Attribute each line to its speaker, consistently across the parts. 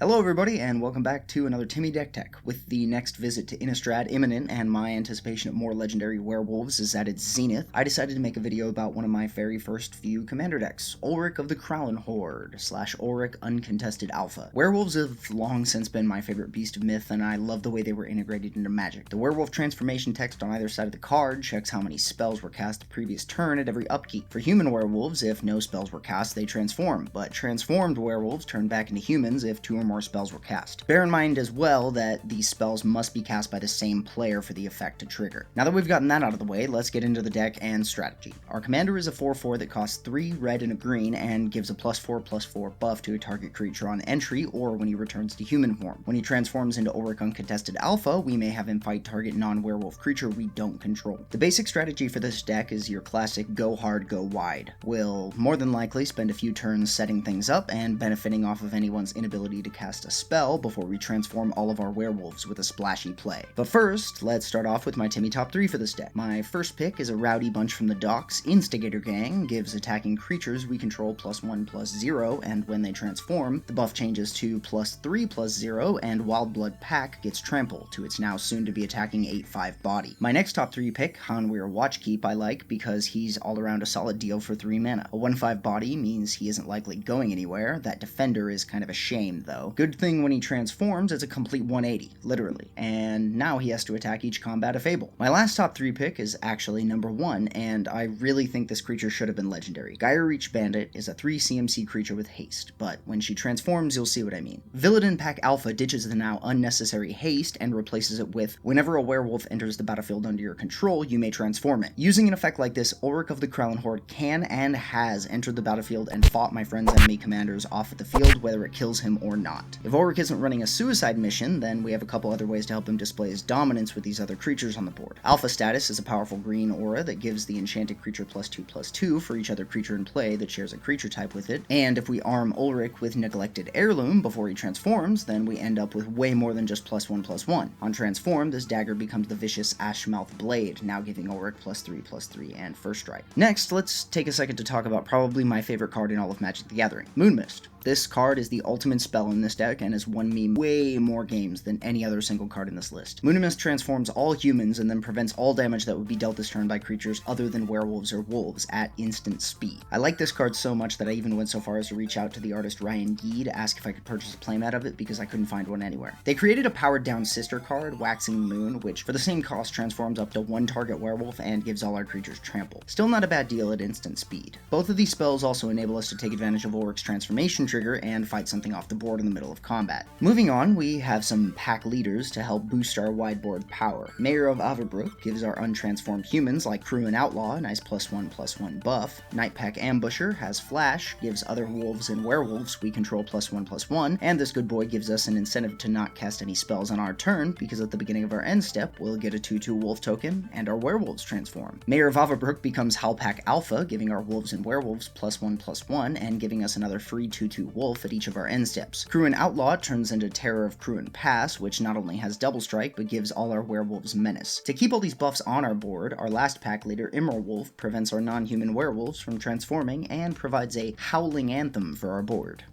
Speaker 1: Hello everybody, and welcome back to another Timmy Deck Tech. With the next visit to Innistrad imminent and my anticipation of more legendary werewolves is at its zenith, I decided to make a video about one of my very first few commander decks, Ulrich of the Krallen Horde / Ulrich Uncontested Alpha. Werewolves have long since been my favorite beast of myth, and I love the way they were integrated into Magic. The werewolf transformation text on either side of the card checks how many spells were cast the previous turn at every upkeep. For human werewolves, if no spells were cast, they transform, but transformed werewolves turn back into humans if 2 or more spells were cast. Bear in mind as well that these spells must be cast by the same player for the effect to trigger. Now that we've gotten that out of the way, let's get into the deck and strategy. Our commander is a 4/4 that costs 3 red and a green and gives a +4/+4 buff to a target creature on entry or when he returns to human form. When he transforms into Ulrich Uncontested Alpha, we may have him fight target non-werewolf creature we don't control. The basic strategy for this deck is your classic go hard, go wide. We'll more than likely spend a few turns setting things up and benefiting off of anyone's inability to cast a spell before we transform all of our werewolves with a splashy play. But first, let's start off with my Timmy top 3 for this deck. My first pick is a rowdy bunch from the docks. Instigator Gang gives attacking creatures we control +1/+0, and when they transform, the buff changes to +3/+0, and Wildblood Pack gets trample to its now soon to be attacking 8/5 body. My next top 3 pick, Hanweir Watchkeep, I like because he's all around a solid deal for 3 mana. A 1/5 body means he isn't likely going anywhere. That defender is kind of a shame though. Good thing when he transforms, it's a complete 180, literally, and now he has to attack each combat of Fable. My last top 3 pick is actually number 1, and I really think this creature should have been legendary. Gyre-Reach Bandit is a 3 CMC creature with haste, but when she transforms, you'll see what I mean. Villadin Pack Alpha ditches the now unnecessary haste and replaces it with, whenever a werewolf enters the battlefield under your control, you may transform it. Using an effect like this, Ulrich of the Krallen Horde can and has entered the battlefield and fought my friend's enemy commanders off at the field, whether it kills him or not. If Ulrich isn't running a suicide mission, then we have a couple other ways to help him display his dominance with these other creatures on the board. Alpha Status is a powerful green aura that gives the enchanted creature +2/+2 for each other creature in play that shares a creature type with it, and if we arm Ulrich with Neglected Heirloom before he transforms, then we end up with way more than just +1/+1. On transform, this dagger becomes the vicious Ashmouth Blade, now giving Ulrich +3/+3 and first strike. Next, let's take a second to talk about probably my favorite card in all of Magic the Gathering, Moonmist. This card is the ultimate spell in this deck and has won me way more games than any other single card in this list. Moonmist transforms all humans and then prevents all damage that would be dealt this turn by creatures other than werewolves or wolves at instant speed. I like this card so much that I even went so far as to reach out to the artist Ryan Gee to ask if I could purchase a playmat of it because I couldn't find one anywhere. They created a powered down sister card, Waxing Moon, which for the same cost transforms up to 1 target werewolf and gives all our creatures trample. Still not a bad deal at instant speed. Both of these spells also enable us to take advantage of Ulrich's transformation trigger and fight something off the board in the middle of combat. Moving on, we have some pack leaders to help boost our wideboard power. Mayor of Avabruck gives our untransformed humans like Crew and Outlaw a nice +1/+1 buff. Nightpack Ambusher has Flash, gives other wolves and werewolves we control +1/+1, and this good boy gives us an incentive to not cast any spells on our turn because at the beginning of our end step, we'll get a 2/2 wolf token and our werewolves transform. Mayor of Avabruck becomes Halpak Alpha, giving our wolves and werewolves +1/+1 and giving us another free 2/2 wolf at each of our end steps. Crew and Outlaw turns into Terror of Crew and Pass, which not only has double strike, but gives all our werewolves menace. To keep all these buffs on our board, our last pack leader, Immerwolf, prevents our non-human werewolves from transforming and provides a howling anthem for our board.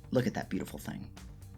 Speaker 1: Look at that beautiful thing.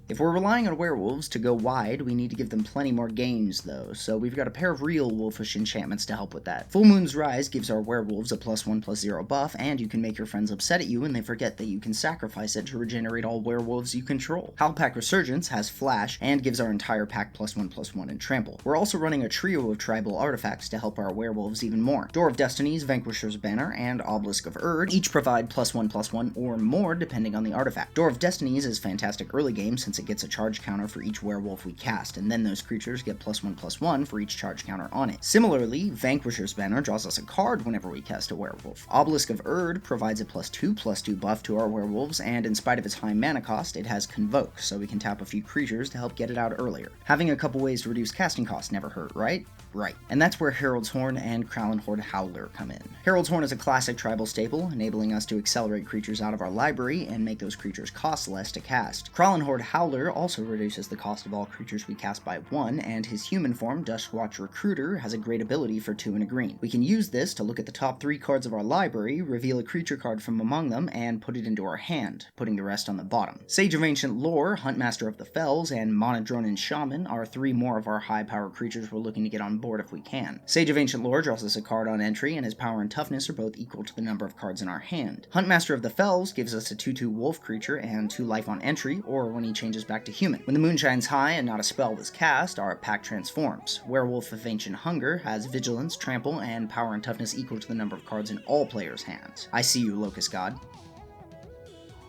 Speaker 1: If we're relying on werewolves to go wide, we need to give them plenty more games though, so we've got a pair of real wolfish enchantments to help with that. Full Moon's Rise gives our werewolves a +1/+0 buff, and you can make your friends upset at you when they forget that you can sacrifice it to regenerate all werewolves you control. Halpak Resurgence has Flash, and gives our entire pack +1/+1 and trample. We're also running a trio of tribal artifacts to help our werewolves even more. Door of Destinies, Vanquisher's Banner, and Obelisk of Erd each provide +1/+1 or more depending on the artifact. Door of Destinies is fantastic early game since it gets a charge counter for each werewolf we cast, and then those creatures get +1/+1 for each charge counter on it. Similarly, Vanquisher's Banner draws us a card whenever we cast a werewolf. Obelisk of Erd provides a +2/+2 buff to our werewolves, and in spite of its high mana cost, it has Convoke, so we can tap a few creatures to help get it out earlier. Having a couple ways to reduce casting costs never hurt, right? Right. And that's where Herald's Horn and Krallenhorde Howler come in. Herald's Horn is a classic tribal staple, enabling us to accelerate creatures out of our library and make those creatures cost less to cast. Krallenhorde Howler also reduces the cost of all creatures we cast by 1, and his human form, Duskwatch Recruiter, has a great ability for 2 and a green. We can use this to look at the top 3 cards of our library, reveal a creature card from among them, and put it into our hand, putting the rest on the bottom. Sage of Ancient Lore, Huntmaster of the Fells, and Monodronin Shaman are 3 more of our high-power creatures we're looking to get on board if we can. Sage of Ancient Lore draws us a card on entry, and his power and toughness are both equal to the number of cards in our hand. Huntmaster of the Fells gives us a 2/2 wolf creature and 2 life on entry, or when he changes back to human. When the moon shines high and not a spell was cast, our pack transforms. Werewolf of Ancient Hunger has vigilance, trample, and power and toughness equal to the number of cards in all players' hands. I see you, Locust God.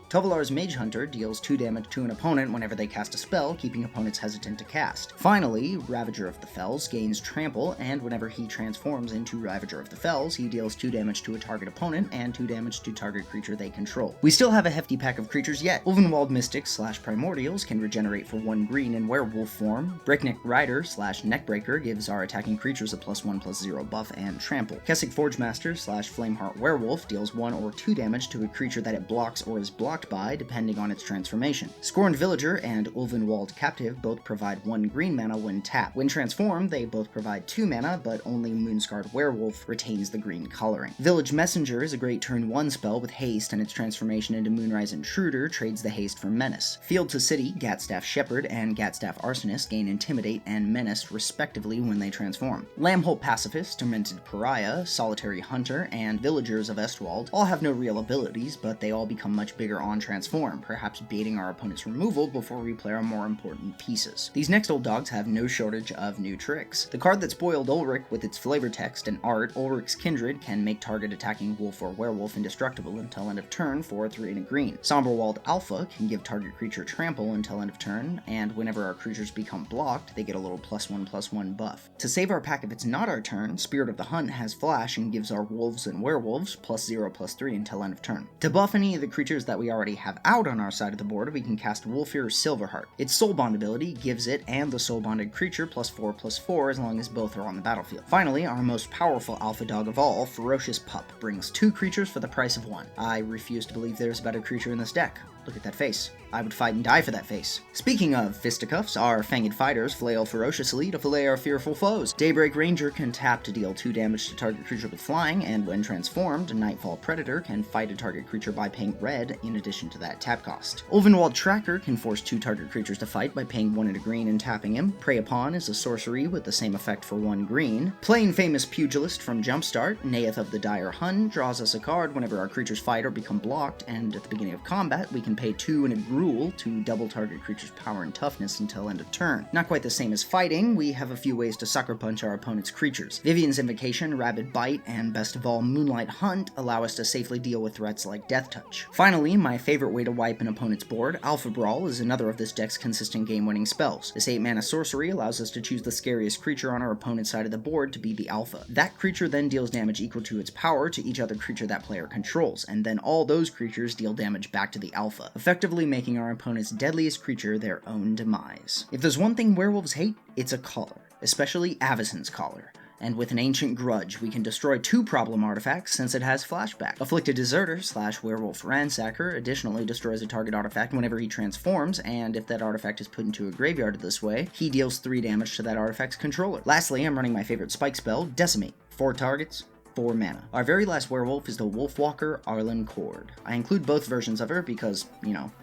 Speaker 1: Tovolar's Mage Hunter deals 2 damage to an opponent whenever they cast a spell, keeping opponents hesitant to cast. Finally, Ravager of the Fells gains Trample, and whenever he transforms into Ravager of the Fells, he deals 2 damage to a target opponent and 2 damage to target creature they control. We still have a hefty pack of creatures yet. Ulvenwald Mystics / Primordials can regenerate for 1 green in werewolf form. Breakneck Rider / Neckbreaker gives our attacking creatures a +1/+0 buff and trample. Kessig Forgemaster / Flameheart Werewolf deals 1 or 2 damage to a creature that it blocks or is blocked by, depending on its transformation. Scorned Villager and Ulvenwald Captive both provide 1 green mana when tapped. When transformed, they both provide 2 mana, but only Moonscarred Werewolf retains the green coloring. Village Messenger is a great turn 1 spell with haste, and its transformation into Moonrise Intruder trades the haste for Menace. Field to City, Gatstaff Shepherd, and Gatstaff Arsonist gain Intimidate and Menace respectively when they transform. Lambholt Pacifist, Tormented Pariah, Solitary Hunter, and Villagers of Estwald all have no real abilities, but they all become much bigger on transform, perhaps baiting our opponent's removal before we play our more important pieces. These next old dogs have no shortage of new tricks. The card that spoiled Ulrich with its flavor text and art, Ulrich's Kindred, can make target attacking wolf or werewolf indestructible until end of turn for 3 and a green. Somberwald Alpha can give target creature trample until end of turn, and whenever our creatures become blocked, they get a little +1/+1 buff. To save our pack if it's not our turn, Spirit of the Hunt has flash and gives our wolves and werewolves +0/+3 until end of turn. To buff any of the creatures that we already have out on our side of the board, we can cast Wolfir Silverheart. Its Soulbond ability gives it and the soul-bonded creature +4/+4 as long as both are on the battlefield. Finally, our most powerful alpha dog of all, Ferocious Pup, brings 2 creatures for the price of 1. I refuse to believe there's a better creature in this deck. Look at that face. I would fight and die for that face. Speaking of fisticuffs, our fanged fighters flail ferociously to fillet our fearful foes. Daybreak Ranger can tap to deal 2 damage to target creature with flying, and when transformed, Nightfall Predator can fight a target creature by paying red in addition to that tap cost. Ulvenwald Tracker can force 2 target creatures to fight by paying 1 and a green and tapping him. Prey Upon is a sorcery with the same effect for 1 green. Plain Famous Pugilist from Jumpstart, Neath of the Dire Hun, draws us a card whenever our creatures fight or become blocked, and at the beginning of combat, we can pay 2 and a gruel to double target creature's power and toughness until end of turn. Not quite the same as fighting, we have a few ways to sucker punch our opponent's creatures. Vivian's Invocation, Rabid Bite, and best of all, Moonlight Hunt allow us to safely deal with threats like Death Touch. Finally, my favorite way to wipe an opponent's board, Alpha Brawl, is another of this deck's consistent game-winning spells. This 8-mana sorcery allows us to choose the scariest creature on our opponent's side of the board to be the alpha. That creature then deals damage equal to its power to each other creature that player controls, and then all those creatures deal damage back to the alpha, effectively making our opponent's deadliest creature their own demise. If there's one thing werewolves hate, it's a collar, especially Avacyn's Collar. And with an Ancient Grudge, we can destroy 2 problem artifacts since it has flashback. Afflicted Deserter / Werewolf Ransacker additionally destroys a target artifact whenever he transforms, and if that artifact is put into a graveyard this way, he deals 3 damage to that artifact's controller. Lastly, I'm running my favorite spike spell, Decimate. 4 targets, 4 mana. Our very last werewolf is the Wolfwalker Arlen Cord. I include both versions of her because,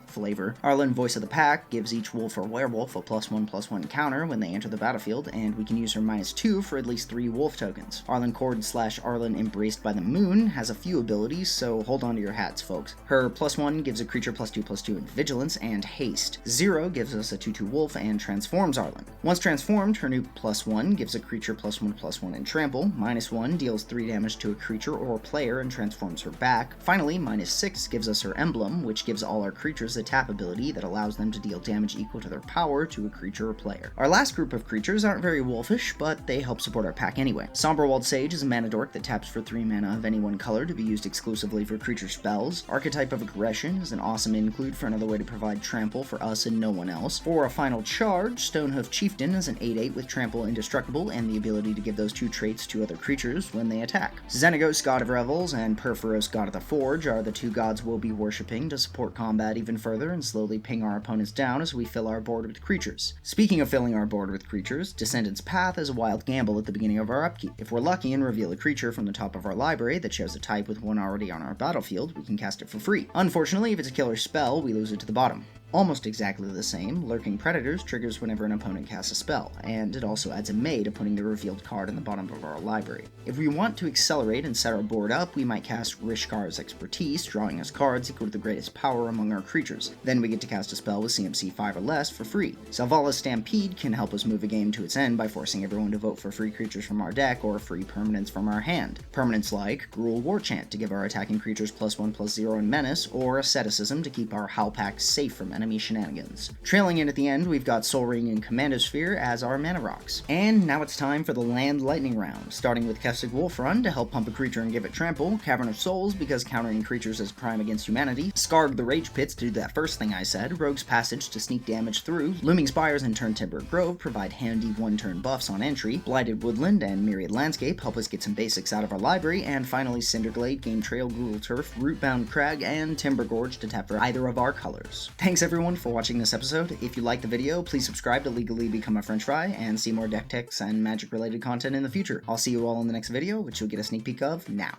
Speaker 1: flavor. Arlen, Voice of the Pack, gives each wolf or werewolf a +1/+1 counter when they enter the battlefield, and we can use her -2 for at least 3 wolf tokens. Arlen Cord / Arlen Embraced by the Moon has a few abilities, so hold on to your hats, folks. Her +1 gives a creature +2/+2 in Vigilance and Haste. 0 gives us a 2/2 wolf and transforms Arlen. Once transformed, her new +1 gives a creature +1/+1 in Trample. -1 deals 3 damage damage to a creature or player and transforms her back. Finally, -6 gives us her emblem, which gives all our creatures a tap ability that allows them to deal damage equal to their power to a creature or player. Our last group of creatures aren't very wolfish, but they help support our pack anyway. Somberwald Sage is a mana dork that taps for 3 mana of any one color to be used exclusively for creature spells. Archetype of Aggression is an awesome include for another way to provide trample for us and no one else. For a final charge, Stonehoof Chieftain is an 8/8 with trample indestructible and the ability to give those 2 traits to other creatures when they attack. Xenagos, God of Revels, and Perforos, God of the Forge are the 2 gods we'll be worshipping to support combat even further and slowly ping our opponents down as we fill our board with creatures. Speaking of filling our board with creatures, Descendant's Path is a wild gamble at the beginning of our upkeep. If we're lucky and reveal a creature from the top of our library that shares a type with one already on our battlefield, we can cast it for free. Unfortunately, if it's a killer spell, we lose it to the bottom. Almost exactly the same, Lurking Predators triggers whenever an opponent casts a spell, and it also adds a May to putting the revealed card in the bottom of our library. If we want to accelerate and set our board up, we might cast Rishkar's Expertise, drawing us cards equal to the greatest power among our creatures. Then we get to cast a spell with CMC 5 or less for free. Selvalla's Stampede can help us move a game to its end by forcing everyone to vote for free creatures from our deck or free permanents from our hand. Permanents like Gruul Warchant to give our attacking creatures +1/+0 in Menace, or Asceticism to keep our Howl Pack safe from enemy shenanigans. Trailing in at the end, we've got Sol Ring and Commandosphere as our mana rocks. And now it's time for the land lightning round, starting with Kestic Wolfrun to help pump a creature and give it trample, Cavern of Souls because countering creatures is a crime against humanity, Skarg the Rage Pits to do that first thing I said, Rogue's Passage to sneak damage through, Looming Spires and Turntimber Grove provide handy 1-turn buffs on entry, Blighted Woodland and Myriad Landscape help us get some basics out of our library, and finally Cinderglade, Game Trail, Gruul Turf, Rootbound Crag, and Timber Gorge to tap for either of our colors. Thanks everyone for watching this episode. If you liked the video, please subscribe to legally become a French fry and see more deck techs and magic related content in the future. I'll see you all in the next video, which you'll get a sneak peek of now.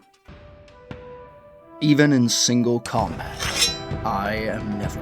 Speaker 1: Even in single combat, I am never